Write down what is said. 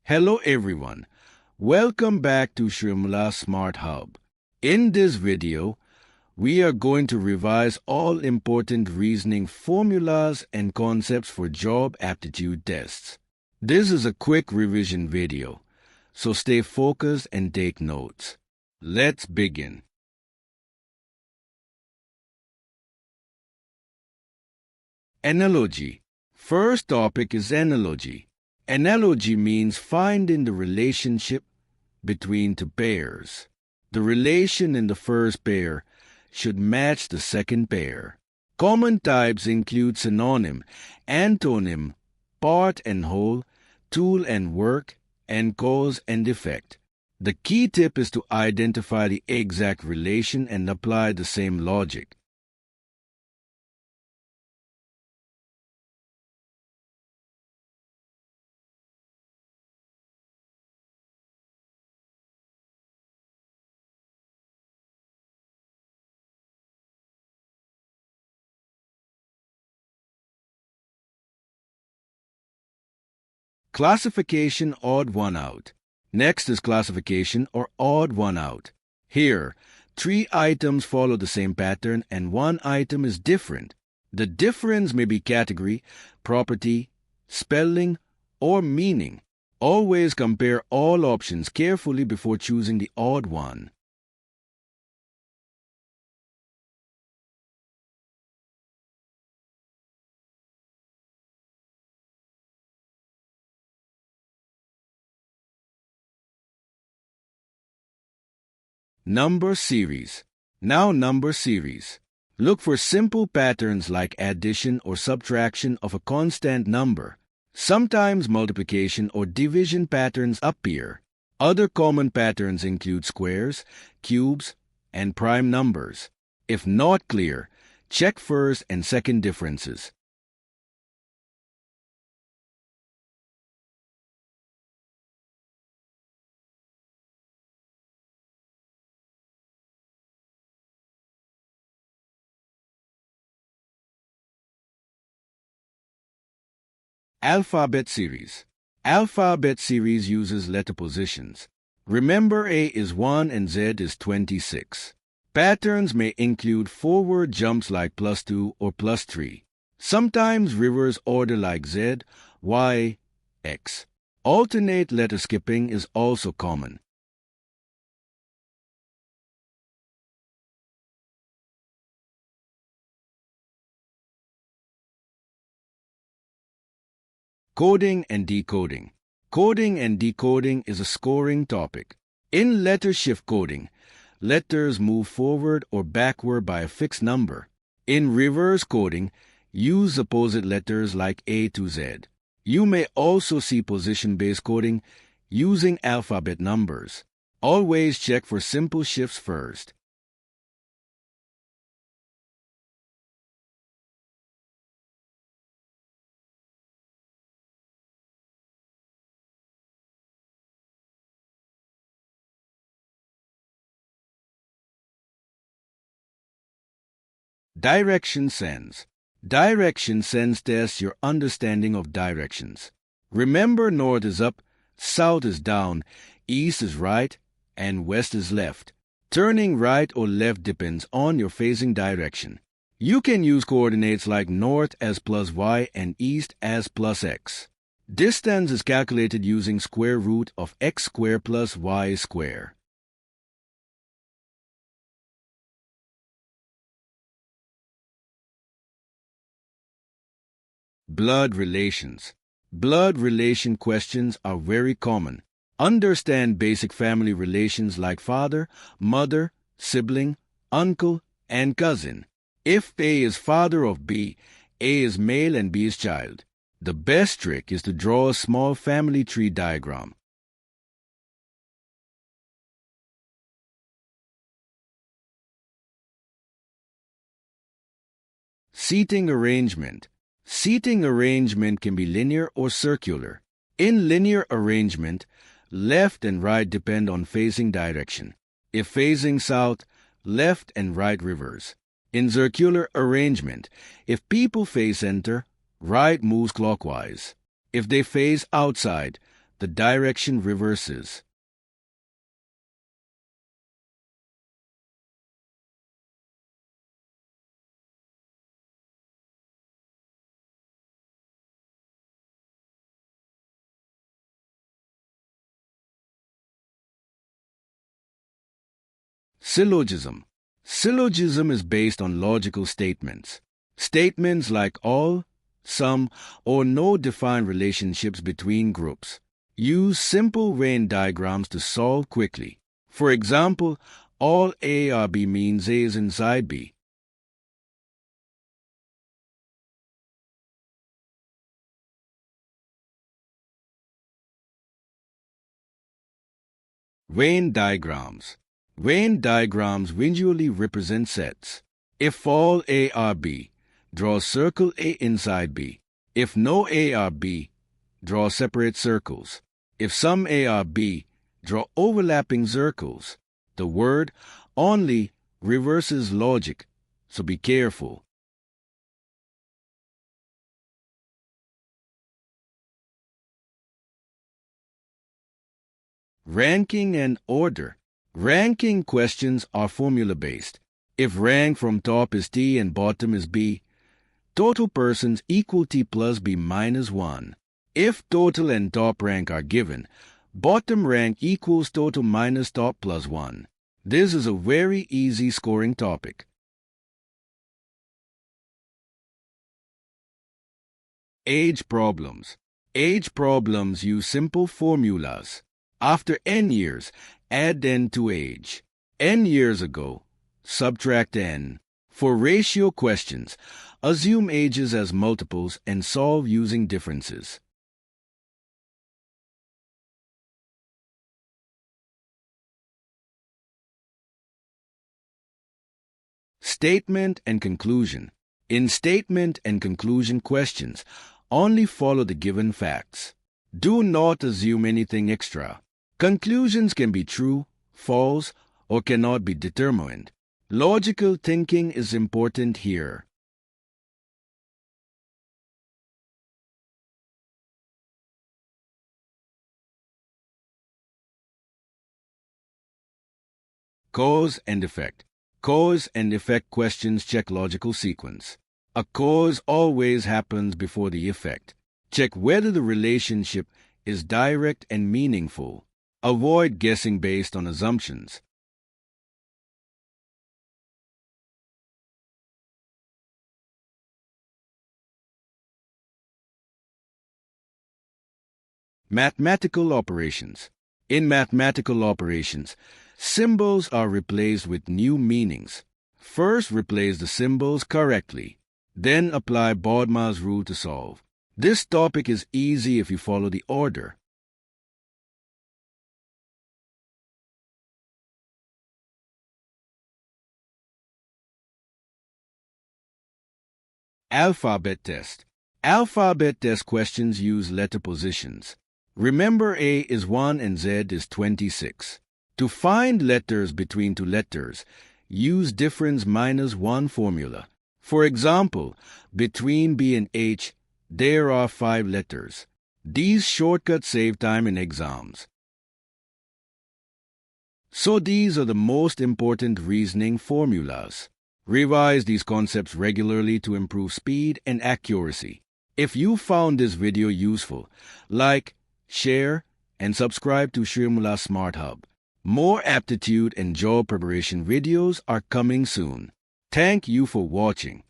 Hello everyone. Welcome back to Shrimla Smart Hub. In this video, we are going to revise all important reasoning formulas and concepts for job aptitude tests. This is a quick revision video, so stay focused and take notes. Let's begin. Analogy. First topic is analogy. Analogy means finding the relationship between two pairs. The relation in the first pair should match the second pair. Common types include synonym, antonym, part and whole, tool and work, and cause and effect. The key tip is to identify the exact relation and apply the same logic. Classification odd one out. Next is classification or odd one out. Here, 3 items follow the same pattern and 1 item is different. The difference may be category, property, spelling, or meaning. Always compare all options carefully before choosing the odd one. Number series. Now number series. Look for simple patterns like addition or subtraction of a constant number. Sometimes multiplication or division patterns appear. Other common patterns include squares, cubes, and prime numbers. If not clear, check first and second differences. Alphabet series. Alphabet series uses letter positions. Remember A is 1 and Z is 26. Patterns may include forward jumps like +2 or +3. Sometimes reverse order like Z, Y, X. Alternate letter skipping is also common. Coding and decoding. Coding and decoding is a scoring topic. In letter shift coding, letters move forward or backward by a fixed number. In reverse coding, use opposite letters like A to Z. You may also see position-based coding using alphabet numbers. Always check for simple shifts first. Direction sense. Direction sense tests your understanding of directions. Remember, north is up, south is down, east is right, and west is left. Turning right or left depends on your facing direction. You can use coordinates like north as +y and east as +x. Distance is calculated using square root of x squared plus y squared. Blood relations. Blood relation questions are very common. Understand basic family relations like father, mother, sibling, uncle, and cousin. If A is father of B, A is male and B is child. The best trick is to draw a small family tree diagram. Seating arrangement. Seating arrangement can be linear or circular. In linear arrangement, left and right depend on facing direction. If facing south, left and right reverse. In circular arrangement, if people face center, right moves clockwise. If they face outside, the direction reverses. Syllogism. Syllogism is based on logical statements. Statements like all, some, or no define relationships between groups. Use simple Venn diagrams to solve quickly. For example, all A or B means A is inside B. Venn diagrams. Venn diagrams visually represent sets. If all A are B, draw circle A inside B. If no A are B, draw separate circles. If some A are B, draw overlapping circles. The word only reverses logic, so be careful. Ranking and order. Ranking questions are formula-based. If rank from top is T and bottom is B, total persons equal T plus B minus 1. If total and top rank are given, bottom rank equals total minus top plus 1. This is a very easy scoring topic. Age problems. Age problems use simple formulas. After n years, add n to age. N years ago, subtract n. For ratio questions, assume ages as multiples and solve using differences. Statement and conclusion. In statement and conclusion questions, only follow the given facts. Do not assume anything extra. Conclusions can be true, false, or cannot be determined. Logical thinking is important here. Cause and effect. Cause and effect questions check logical sequence. A cause always happens before the effect. Check whether the relationship is direct and meaningful. Avoid guessing based on assumptions. Mathematical operations. In mathematical operations, symbols are replaced with new meanings. First, replace the symbols correctly. Then apply Bodmer's rule to solve. This topic is easy if you follow the order. Alphabet test. Alphabet test questions use letter positions. Remember A is 1 and Z is 26. To find letters between two letters, use difference minus 1 formula. For example, between B and H, there are 5 letters. These shortcuts save time in exams. So these are the most important reasoning formulas. Revise these concepts regularly to improve speed and accuracy. If you found this video useful, like, share, and subscribe to Shrimula Smart Hub. More aptitude and job preparation videos are coming soon. Thank you for watching.